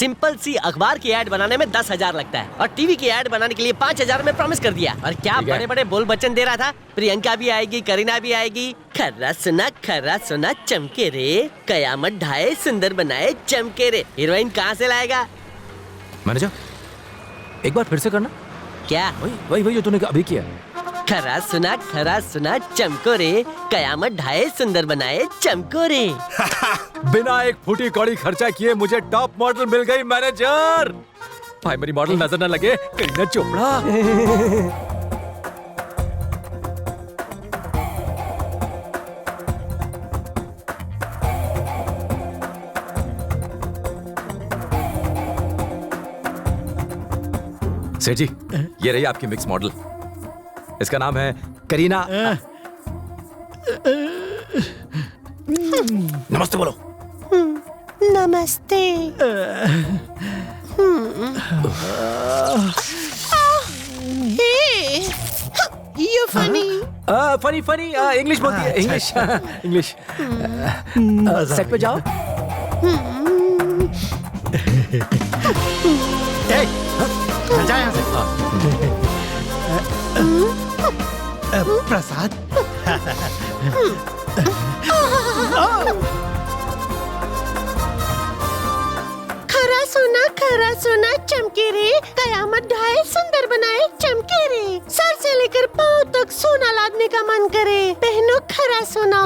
Simple सी अखबार की add बनाने में 10,000 लगता है और टीवी की ऐड बनाने के लिए 5,000 में प्रॉमिस कर दिया। और क्या बड़े बड़े बोल वचन दे रहा था, प्रियंका भी आएगी, करीना भी आएगी। खरा सुना चमके रे, कयामत ढाए सुंदर बनाए चमके रे। हीरोइन कहाँ से लाएगा? मैनेजर एक बार फिर से करना। क्या? वही जो तूने अभी किया। खरा सुना चमको रे, कयामत ढाए सुंदर बनाए चमको रे। बिना एक फूटी कौड़ी खर्चा किए मुझे टॉप मॉडल मिल गई मैनेजर। भाई मेरी मॉडल नजर न लगे, करीना चोपड़ा। सेठ जी, ये रही आपकी मिक्स मॉडल। इसका नाम है करीना। नमस्ते बोलो। नमस्ते। You funny. फनी इंग्लिश बोलती है। इंग्लिश सेट पे जाओ। जा यहाँ से। प्रसाद। खरा सुना चमके रे, कयामत ढाए सुंदर बनाए चमके रे। सर से लेकर पाँव तक सोना लादने का मन करे, पहनो खरा सोना।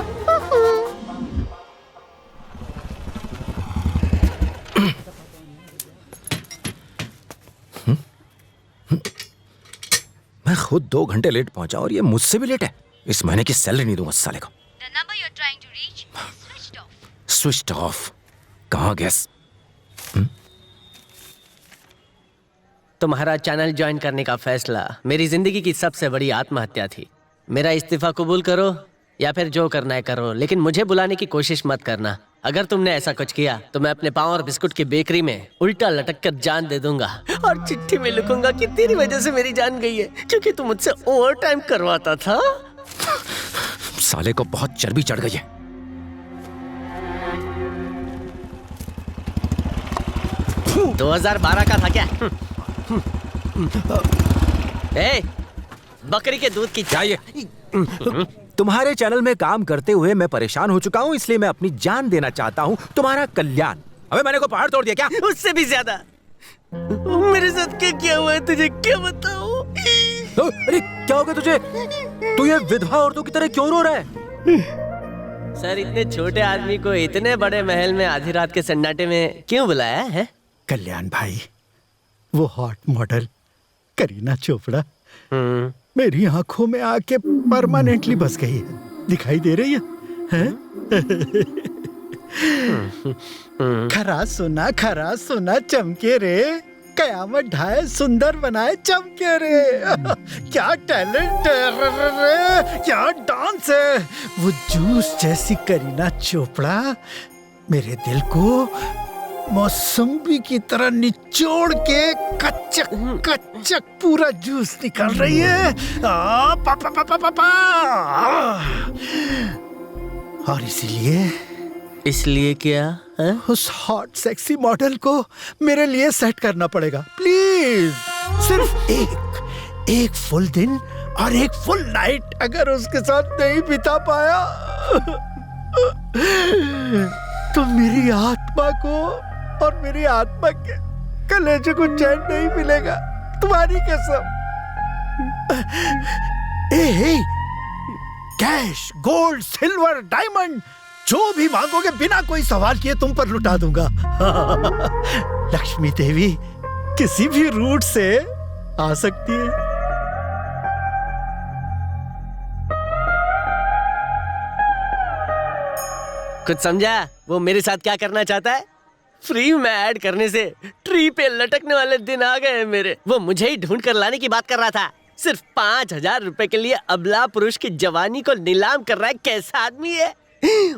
मैं खुद 2 घंटे लेट पहुंचा और ये मुझसे भी लेट है। इस महीने की सैलरी नहीं दूंगा साले को। The number you're trying to reach is switched off. Switched off. कहाँ गैस? तुम्हारा चैनल ज्वाइन करने का फैसला मेरी जिंदगी की सबसे बड़ी आत्महत्या थी। मेरा इस्तीफा कबूल करो या फिर जो करना है करो, लेकिन मुझे बुलाने की कोशिश मत करना। अगर तुमने ऐसा कुछ किया तो मैं अपने पाँव और बिस्कुट की बेकरी में उल्टा लटक कर जान दे दूंगा और चिट्ठी में लिखूंगा कि तेरी वजह से मेरी जान गई है, क्योंकि तू मुझसे ओवर टाइम करवाता था। साले को बहुत चर्बी चढ़ गई है। हूँ। 2012 का था क्या? ए, बकरी के दूध की चाहिए। तुम्हारे चैनल में काम करते हुए मैं परेशान हो चुका हूँ, इसलिए मैं अपनी जान देना चाहता हूँ, तुम्हारा कल्याण। अबे मैंने को पहाड़ तोड़ दिया क्या? उससे भी ज्यादा। मेरे साथ क्या क्या हुआ है तुझे क्या बताऊं? अरे क्या हो गया तुझे? तू ये विधवा औरतों की तरह क्यों रो रहा है? सर, इतने छोटे आदमी को इतने बड़े महल में आधी रात के सन्नाटे में क्यों बुलाया है? कल्याण भाई, वो हॉट मॉडल करीना चोपड़ा मेरी आंखों में आके परमानेंटली बस गई है। दिखाई दे रही है? खरा सुना चमके रे, कयामत ढाए सुंदर बनाए चमके रे। क्या टैलेंट है, क्या डांस है। वो जूस जैसी करीना चोपड़ा मेरे दिल को मौसम्बी की तरह निचोड़ के कच्चक कच्चक पूरा जूस निकाल रही है। पा, पा, पा, पा, पा, पा। और इसलिए क्या है? उस हॉट सेक्सी मॉडल को मेरे लिए सेट करना पड़ेगा, प्लीज। सिर्फ एक फुल दिन और एक फुल नाइट अगर उसके साथ नहीं बिता पाया तो मेरी आत्मा को और मेरी आत्मा के कलेजे को चैन नहीं मिलेगा, तुम्हारी कसम। कैश, गोल्ड, सिल्वर, डायमंड जो भी मांगोगे बिना कोई सवाल किए तुम पर लुटा दूंगा। लक्ष्मी देवी किसी भी रूट से आ सकती है। कुछ समझा वो मेरे साथ क्या करना चाहता है? फ्री में ऐड करने से ट्री पे लटकने वाले दिन आ गए मेरे। वो मुझे ही ढूंढ कर लाने की बात कर रहा था। सिर्फ 5,000 रुपए के लिए अबला पुरुष की जवानी को नीलाम कर रहा है। कैसा आदमी है?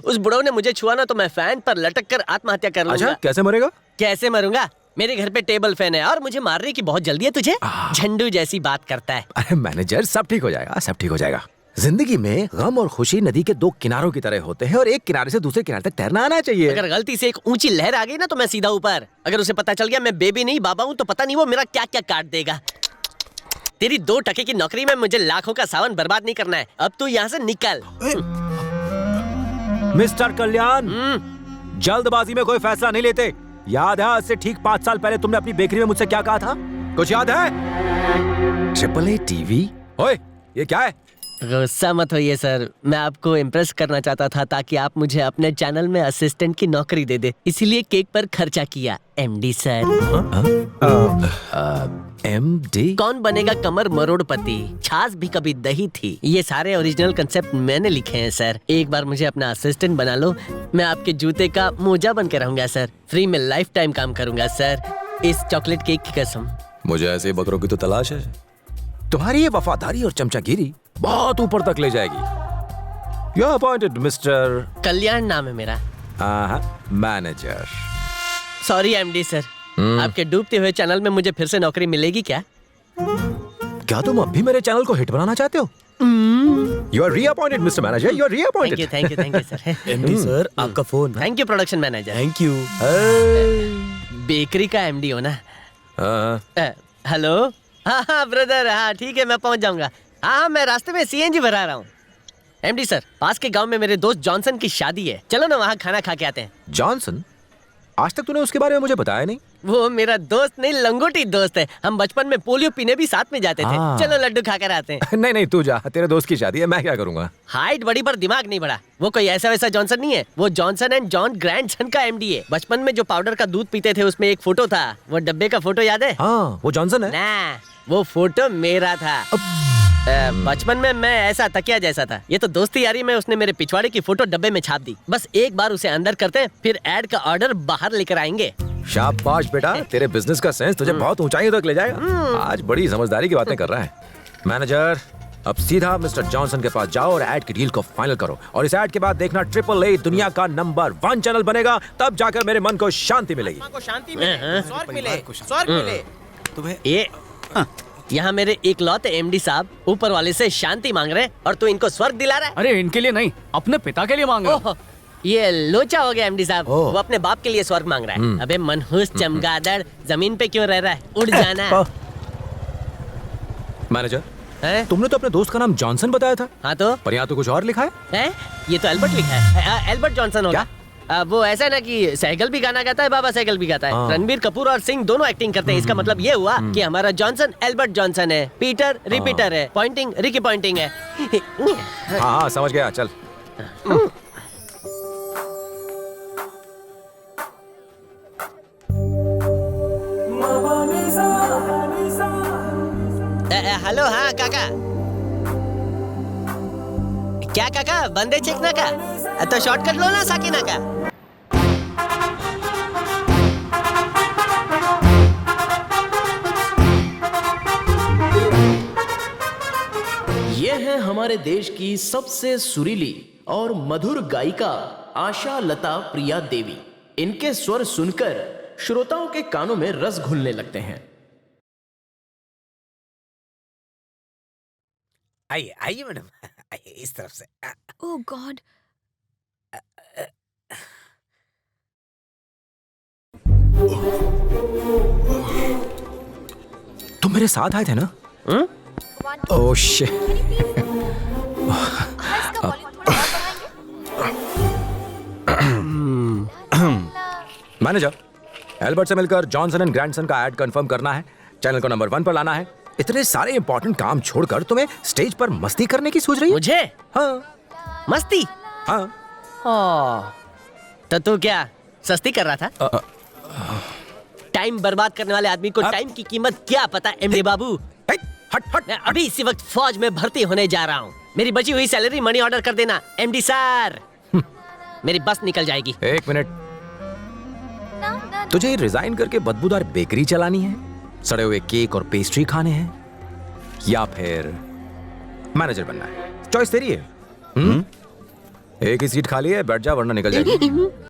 उस बुढ़ऊ ने मुझे छुआ ना तो मैं फैन पर लटक कर आत्महत्या कर लूंगा। अच्छा, कैसे मरेगा? कैसे मरूंगा? मेरे घर पे टेबल फैन है और मुझे मारने की बहुत जल्दी है तुझे। झंडू जैसी बात करता है। अरे मैनेजर, सब ठीक हो जाएगा, सब ठीक हो जाएगा। जिंदगी में गम और खुशी नदी के दो किनारों की तरह होते हैं और एक किनारे से दूसरे किनारे तक तैरना आना चाहिए। अगर गलती से एक ऊंची लहर आ गई ना तो मैं सीधा ऊपर। अगर उसे पता चल गया मैं बेबी नहीं बाबा हूँ तो पता नहीं वो मेरा क्या क्या काट देगा। तेरी 2 टके की नौकरी में मुझे लाखों का सावन बर्बाद नहीं करना है। अब तू यहाँ से निकल। मिस्टर कल्याण, जल्दबाजी में कोई फैसला नहीं लेते। याद है आज से ठीक 5 साल पहले तुमने अपनी बेकरी में मुझसे क्या कहा था? कुछ याद है? AAA TV? ओए, ये क्या है? गुस्सा मत होइए सर, मैं आपको इम्प्रेस करना चाहता था ताकि आप मुझे अपने चैनल में असिस्टेंट की नौकरी दे दे, इसीलिए केक पर खर्चा किया। MD sir. MD? कौन बनेगा कमर मरोड़पति, छाछ भी कभी दही थी। ये सारे ओरिजिनल कंसेप्ट मैंने लिखे हैं सर। एक बार मुझे अपना असिस्टेंट बना लो, मैं आपके जूते का मोजा बन के रहूंगा सर। फ्री में लाइफ टाइम काम करूंगा सर, इस चॉकलेट केक की कसम। मुझे ऐसे बकरों की तो तलाश है। तुम्हारी ये वफादारी और चमचागिरी बहुत ऊपर तक ले जाएगी। You're appointed, मिस्टर कल्याण नाम है मेरा। मैनेजर। सॉरी MD सर, आपके डूबते हुए चैनल में मुझे फिर से नौकरी मिलेगी क्या? क्या तुम अब भी मेरे चैनल को हिट बनाना चाहते हो? You are reappointed, Mr. Manager. You are reappointed. Thank you sir. MD sir, आपका phone. Thank you production manager. Thank you. Bakery का MD हो ना? हाँ। हेलो। हाँ ब्रदर, हाँ ठीक है, मैं पहुंच जाऊंगा। हाँ मैं रास्ते में CNG भरा रहा हूँ। MD सर, पास के गांव में मेरे दोस्त जॉनसन की शादी है, चलो ना वहाँ खाना खा के आते हैं। जॉनसन? आज तक तूने उसके बारे में मुझे बताया नहीं। वो मेरा दोस्त नहीं, लंगोटी दोस्त है। हम बचपन में पोलियो पीने भी साथ में जाते थे। हाँ। चलो लड्डू खाकर आते हैं। नहीं तू जा, तेरे दोस्त की शादी है, मैं क्या करूंगा? हाइट बड़ी पर दिमाग नहीं बड़ा। वो कोई ऐसा वैसा जॉनसन नहीं है, वो जॉनसन एंड जॉन ग्रैंडसन का MD है। बचपन में जो पाउडर का दूध पीते थे उसमें एक फोटो था, वो डब्बे का फोटो याद है? हाँ, वो जॉनसन है। ना, वो फोटो मेरा था। बचपन में मैं ऐसा तकिया जैसा था। ये तो दोस्ती यारी में उसने मेरे पिछवाड़े की फोटो डब्बे में छाप दी। बस एक बार उसे अंदर करते हैं, फिर ऐड का ऑर्डर बाहर लेकर आएंगे। शाबाश बेटा, तेरे बिजनेस का सेंस तुझे बहुत ऊंचाई तक ले जाएगा। आज बड़ी समझदारी की बातें कर रहा है। मैनेजर, अब सीधा मिस्टर जॉनसन के पास जाओ और ऐड की डील को फाइनल करो। और इस ऐड के बाद देखना AAA दुनिया का नंबर 1 चैनल बनेगा, तब जाकर मेरे मन को शांति मिलेगी। ये यहाँ मेरे इकलौते MD साहब ऊपर वाले से शांति मांग रहे और तू इनको स्वर्ग दिला रहा है। अरे इनके लिए नहीं, अपने पिता के लिए मांग रहा हूं। ये लोचा हो गया MD साहब, ओह। वो अपने बाप के लिए स्वर्ग मांग रहा है। अबे मनहूस चमगादड़, जमीन पे क्यों रह रहा है, उड़ जाना। मैनेजर, हैं? तुमने तो अपने दोस्त का नाम जॉनसन बताया था, हाँ तो पर यहाँ तो कुछ और लिखा है। है? ये तो एल्बर्ट लिखा है। एल्बर्ट जॉनसन होगा। वो ऐसा है ना कि सहगल भी गाना गाता है, बाबा सहगल भी गाता है। हाँ। रणबीर कपूर और सिंह दोनों एक्टिंग करते हैं। इसका मतलब ये हुआ कि हमारा जॉनसन एल्बर्ट जॉनसन है, पीटर रिपीटर है, पॉइंटिंग रिकी पॉइंटिंग है। हाँ समझ गया, चल। हेलो, हाँ काका। क्या काका, बंदे चेकना का? तो शॉर्टकट लो ना साकिना का। ये है हमारे देश की सबसे सुरीली और मधुर गायिका आशा लता प्रिया देवी। इनके स्वर सुनकर श्रोताओं के कानों में रस घुलने लगते हैं। आइए आइए मैडम, आइए इस तरफ से। Oh God. तुम मेरे साथ आए थे ना? Oh shit. मैनेजर, एल्बर्ट से मिलकर जॉनसन एंड ग्रैंडसन का ऐड कंफर्म करना है, चैनल को नंबर 1 पर लाना है। इतने सारे इंपॉर्टेंट काम छोड़कर तुम्हें स्टेज पर मस्ती करने की सोच रही है? मुझे हाँ मस्ती? हाँ। तो तू क्या सस्ती कर रहा था? टाइम बर्बाद करने वाले आदमी को टाइम की कीमत क्या पता MD बाबू? हट हट। मैं अभी इसी वक्त फौज में भर्ती होने जा रहा हूँ। मेरी बची हुई सैलरी मनी ऑर्डर कर देना MD सर। मेरी बस निकल जाएगी। एक मिनट, तुझे रिजाइन करके बदबूदार बेकरी चलानी है, सड़े हुए केक और पेस्ट्री खाने हैं, या फिर मैनेजर बनना है? चॉइस तेरी है। एक ही सीट खाली है, बैठ जा वरना निकल जाएगी।